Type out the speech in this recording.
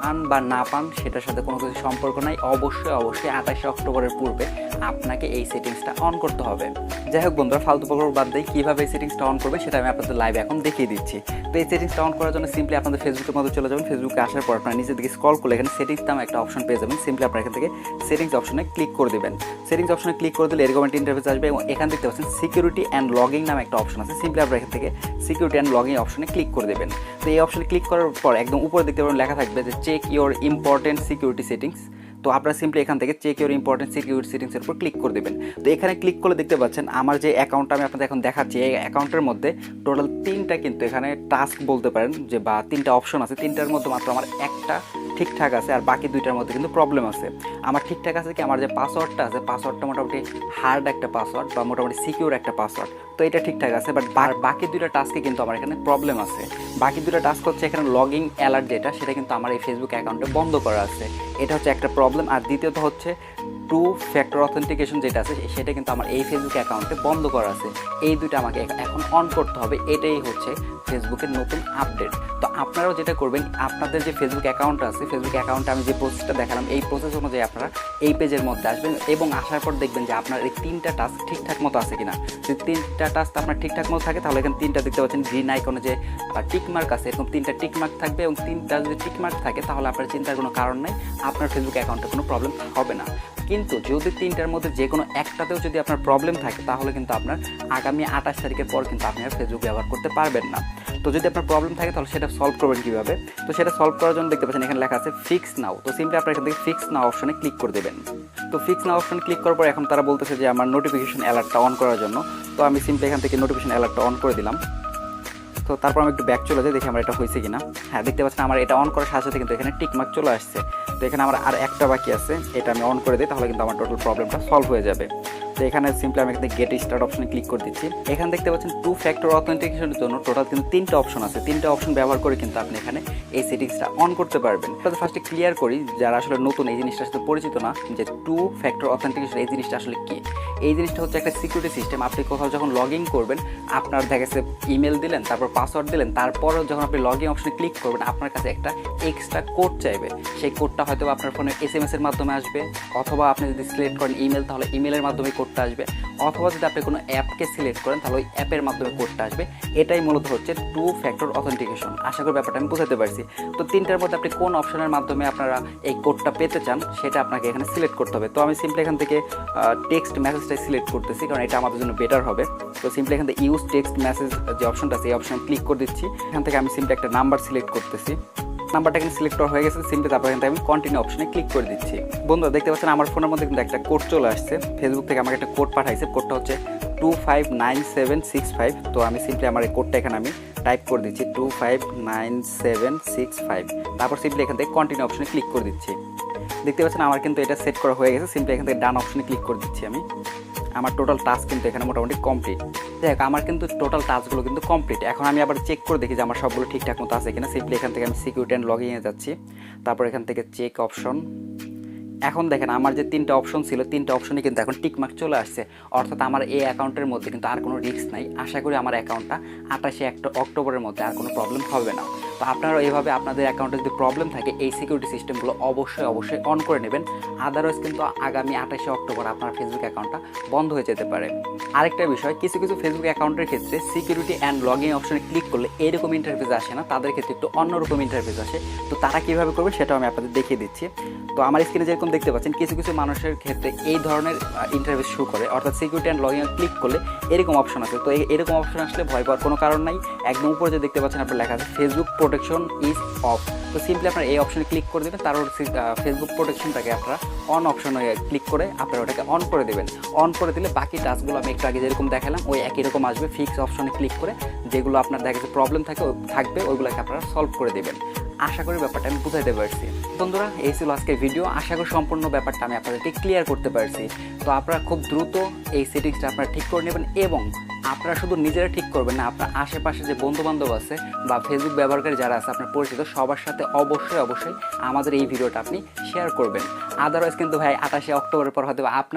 পান বা না পান সেটার সাথে কোনো কিছু সম্পর্ক নাই। অবশ্যই 28 অক্টোবরের পূর্বে আপনাকে এই সেটিংসটা অন করতে হবে। যাই হোক বন্ধুরা, ফালতু পকর বাদ দিয়ে কীভাবে এই সেটিংসটা অন করবে সেটা আমি আপনাদের লাইভে এখন দেখিয়ে দিচ্ছি। তো এই সেটিংসটা অন করার জন্য সিম্পলি আপনাদের ফেসবুকের মধ্যে চলে যাবেন। ফেসবুকে আসার পর আপনারা নিচের দিকে স্ক্রল করলে এখানে সেটিংস নামে একটা অপশন পেয়ে যাবেন। সিম্পলি আপনারা এখান থেকে সেটিংস অপশনে ক্লিক করে দেবেন। সেটিংস অপশনে ক্লিক করে দিলে এরকম একটা ইন্টারফেস আসবে এবং এখান দেখতে পাচ্ছেন সিকিউরিটি অ্যান্ড লগিং নামে একটা অপশন আছে। সিম্পলি আপনারা এখান থেকে সিকিউরিটি অ্যান্ড লগিং অপশনে ক্লিক করে দেবেন। তো এই অপশনে ক্লিক করার পর একদম উপরে দেখতে পাবেন লেখা থাকবে যে check your important security settings. তো আপনারা সিম্পলি এখান থেকে চেক ইওর ইম্পর্টেন্ট সিকিউরিটি সেটিংসের উপর ক্লিক করে দেবেন। তো এখানে ক্লিক করলে দেখতে পাচ্ছেন আমার যে অ্যাকাউন্টটা আমি আপনাদের এখন দেখাচ্ছি, এই অ্যাকাউন্টের মধ্যে টোটাল 3টা কিন্তু এখানে টাস্ক বলতে পারেন যে বা 3টা অপশন আছে। 3টার মধ্যে মাত্র আমার একটা ঠিকঠাক আছে আর বাকি 2টার মধ্যে কিন্তু প্রবলেম আছে। আমার ঠিকঠাক আছে কি, আমার যে পাসওয়ার্ডটা আছে পাসওয়ার্ডটা মোটামুটি হার্ড একটা পাসওয়ার্ড বা মোটামুটি সিকিউর একটা পাসওয়ার্ড, তো এটা ঠিকঠাক আছে। বাট বাকি 2টা টাস্কে কিন্তু আমার এখানে প্রবলেম আছে। বাকি 2টা টাস্ক হচ্ছে এখানে লগিং অ্যালার্ট যেটা, সেটা কিন্তু আমার এই ফেসবুক অ্যাকাউন্টে বন্ধ করা আছে। এটা হচ্ছে একটা প্রবলেম। আর দ্বিতীয়ত হচ্ছে 2 ফ্যাক্টর অথেন্টিকেশন যেটা আছে সেটা কিন্তু আমার এই ফেসবুক অ্যাকাউন্টে বন্ধ করা আছে। এই দুটো আমাকে এখন অন করতে হবে। এটাই হচ্ছে ফেসবুকের নতুন আপডেট। তো আপনারাও যেটা করবেন, আপনাদের যে ফেসবুক অ্যাকাউন্ট আছে, ফেসবুক অ্যাকাউন্টে আমি যে প্রসেসটা দেখালাম এই প্রসেস অনুযায়ী আপনারা এই পেজের মধ্যে আসবেন এবং আসার পর দেখবেন যে আপনার এই 3টা টাস্ক ঠিকঠাক মতো আছে কিনা। যদি 3টা টাস্ক আপনার ঠিকঠাক মতো থাকে তাহলে এখানে 3টা দেখতে পাচ্ছেন গ্রিন আইকনে যে টিকমার্ক আছে, এরকম 3টা টিকমার্ক থাকবে এবং 3টা যদি টিকমার্ক থাকে তাহলে আপনার চিন্তার কোনো কারণ নেই, আপনার ফেসবুক অ্যাকাউন্টে কোনো প্রবলেম হবে না। কিন্তু যদি 3টার মধ্যে যে কোনো একটাতেও যদি আপনার প্রবলেম থাকে তাহলে কিন্তু আপনার আগামী 28 তারিখের পর কিন্তু আপনি আর ফেসবুক ব্যবহার করতে পারবেন না। তো যদি আপনার প্রবলেম থাকে তাহলে সেটা সলভ করবেন কীভাবে? তো সেটা সলভ করার জন্য দেখতে পাচ্ছেন এখানে লেখা আছে ফিক্স নাও। তো সিম্পলি আপনার এখান থেকে ফিক্স নাও অপশনে ক্লিক করে দেবেন। তো ফিক্স নাও অপশনে ক্লিক করার পর এখন তারা বলতেছে যে আমার নোটিফিকেশন অ্যালার্টটা অন করার জন্য। তো আমি সিম্পলি এখান থেকে নোটিফিকেশন অ্যালার্টটা অন করে দিলাম। তো তারপর আমি একটু ব্যাক চলে যাই, দেখি আমার এটা হয়েছে কিনা। হ্যাঁ, দেখতে পাচ্ছেন আমার এটা অন করার সাথে সাথে কিন্তু এখানে টিকমার্ক চলে আসছে। তো এখানে আমার আর একটা বাকি আছে, এটা আমি অন করে দিই, তাহলে কিন্তু আমার টোটাল প্রবলেমটা সলভ হয়ে যাবে। তো এখানে সিম্পলি আমি এখানে গেট স্টার্ট অপশনে ক্লিক করে দিচ্ছি। এখানে দেখতে পাচ্ছেন 2 ফ্যাক্টর অথেন্টিকেশনের জন্য টোটাল কিন্তু 3টা অপশন আছে। 3টা অপশন ব্যবহার করে কিন্তু আপনি এখানে এই সেটিংসটা অন করতে পারবেন। তাহলে ফার্স্টে ক্লিয়ার করি যারা আসলে নতুন এই জিনিসটার সাথে পরিচিত না, যে 2 ফ্যাক্টর অথেন্টিকেশন এই জিনিসটা আসলে কী। এই জিনিসটা হচ্ছে একটা সিকিউরিটি সিস্টেম। আপনি কোথাও যখন লগ ইন করবেন, আপনার দেখা গেছে ইমেল দিলেন, তারপর পাসওয়ার্ড দিলেন, তারপরও যখন আপনি লগ ইন অপশনে ক্লিক করবেন আপনার কাছে একটা এক্সট্রা কোড চাইবে। সেই কোডটা হয়তো আপনার ফোনে SMS এর মাধ্যমে আসবে, অথবা আপনি যদি সিলেক্ট করেন ইমেল তাহলে ইমেলের মাধ্যমে কোডটা আসবে, অথবা যদি আপনি কোনো অ্যাপকে সিলেক্ট করেন তাহলে ওই অ্যাপের মাধ্যমে কোডটা আসবে। এটাই মূলত হচ্ছে 2 ফ্যাক্টর অথেন্টিকেশন। আশা করি ব্যাপারটা আমি বোঝাতে পারছি। তো 3টার মধ্যে আপনি কোন অপশনের মাধ্যমে আপনারা এই কোডটা পেতে চান সেটা আপনাকে এখানে সিলেক্ট করতে হবে। তো আমি সিম্পলি এখান থেকে টেক্সট মেসেজটাই সিলেক্ট করতেছি, কারণ এটা আমাদের জন্য বেটার হবে। তো সিম্পলি এখান থেকে ইউজ টেক্সট মেসেজ যে অপশনটা আছে এই অপশনে ক্লিক করে দিচ্ছি। এখান থেকে আমি সিম্পলি একটা নাম্বার সিলেক্ট করতেছি। নাম্বারটা কিন্তু সিলেক্ট করা হয়ে গেছে। সিম্পলি তারপর এখান থেকে আমি কন্টিনিউ অপশনে ক্লিক করে দিচ্ছি। বন্ধুরা দেখতে পাচ্ছেন আমার ফোনের মধ্যে কিন্তু একটা কোড চলে আসছে। ফেসবুক থেকে আমাকে একটা কোড পাঠাইছে। কোডটা হচ্ছে 259765। তো আমি সিম্পলি আমার এই কোডটা এখানে আমি টাইপ করে দিচ্ছি 259765। তারপর সিম্পলি এখান থেকে কন্টিনিউ অপশনে ক্লিক করে দিচ্ছি। দেখতে পাচ্ছেন আমার কিন্তু এটা সেট করা হয়ে গেছে। সিম্পলি এখান থেকে ডান অপশনে ক্লিক করে দিচ্ছি আমি। আমার টোটাল টাস্ক কিন্তু এখানে মোটামুটি কমপ্লিট। দেখ আমার কিন্তু টোটাল টাস্কগুলো কিন্তু কমপ্লিট। এখন আমি আবার চেক করে দেখি যে আমার সবগুলো ঠিকঠাক মতো আছে কিনা। সিম্পলি এখান থেকে আমি সিকিউরিটি অ্যান্ড লগইনে যাচ্ছি। তারপর এখান থেকে চেক অপশন। এখন দেখেন আমার যে 3টা অপশন ছিল 3টা অপশনে কিন্তু এখন টিকমার্ক চলে আসছে। অর্থাৎ আমার এই অ্যাকাউন্টের মধ্যে কিন্তু আর কোনো রিস্ক নাই। আশা করি আমার অ্যাকাউন্টটা 28 অক্টোবরের মধ্যে আর কোনো প্রবলেম হবে না। তো আপনারা এইভাবে আপনাদের অ্যাকাউন্টে যদি প্রবলেম থাকে এই সিকিউরিটি সিস্টেমগুলো অবশ্যই অন করে নেবেন। আদারওয়াইজ কিন্তু আগামী 28 অক্টোবর আপনার ফেসবুক অ্যাকাউন্টটা বন্ধ হয়ে যেতে পারে। আরেকটা বিষয়, কিছু ফেসবুক অ্যাকাউন্টের ক্ষেত্রে সিকিউরিটি অ্যান্ড লগইন অপশনে ক্লিক করলে এরকম ইন্টারফেস আসে না, তাদের ক্ষেত্রে একটু অন্যরকম ইন্টারফেস আসে। তো তারা কীভাবে করবে সেটাও আমি আপনাদের দেখিয়ে দিচ্ছি। তো আমার স্ক্রিনে যেরকম দেখতে পাচ্ছেন কিছু মানুষের ক্ষেত্রে এই ধরনের ইন্টারফেস শো করে, অর্থাৎ সিকিউরিটি অ্যান্ড লগইন ক্লিক করলে এরকম অপশন আছে। তো এরকম অপশন আসলে ভয় পাওয়ার কোনো কারণ নাই। একদম উপরে যে দেখতে পাচ্ছেন আপনার লেখা আছে ফেসবুক প্রোটেকশন ইজ অফ। তো সিম্পলি আপনারা এই অপশনে ক্লিক করে দেবেন। তারপর ফেসবুক প্রোটেকশনটাকে আপনারা অন অপশনে ক্লিক করে আপনারা ওটাকে অন করে দেবেন। অন করে দিলে বাকি টাস্কগুলো আমি একটু আগে যেরকম দেখালাম ওই একই রকম আসবে। ফিক্স অপশনে ক্লিক করে যেগুলো আপনার দেখা যাচ্ছে প্রবলেম থাকবে ওইগুলোকে আপনারা সলভ করে দেবেন। আশা করি ব্যাপারটা আমি বুঝাইতে পারছি। বন্ধুরা এই ছিল আজকের ভিডিও। আশা করি সম্পূর্ণ ব্যাপারটা আমি আপনাদেরকে ক্লিয়ার করতে পারছি। তো আপনারা খুব দ্রুত এই সেটিংসটা আপনারা ঠিক করে নেবেন এবং আপনারা শুধু নিজেরা ঠিক করবেন না, আপনার আশেপাশে যে বন্ধুবান্ধব আছে বা ফেসবুক ব্যবহারকারী যারা আছে আপনার পরিচিত সবার সাথে অবশ্যই আমাদের এই ভিডিওটা আপনি শেয়ার করবেন। আদারওয়াইজ কিন্তু ভাই 28 অক্টোবরের পর হয়তো আপনার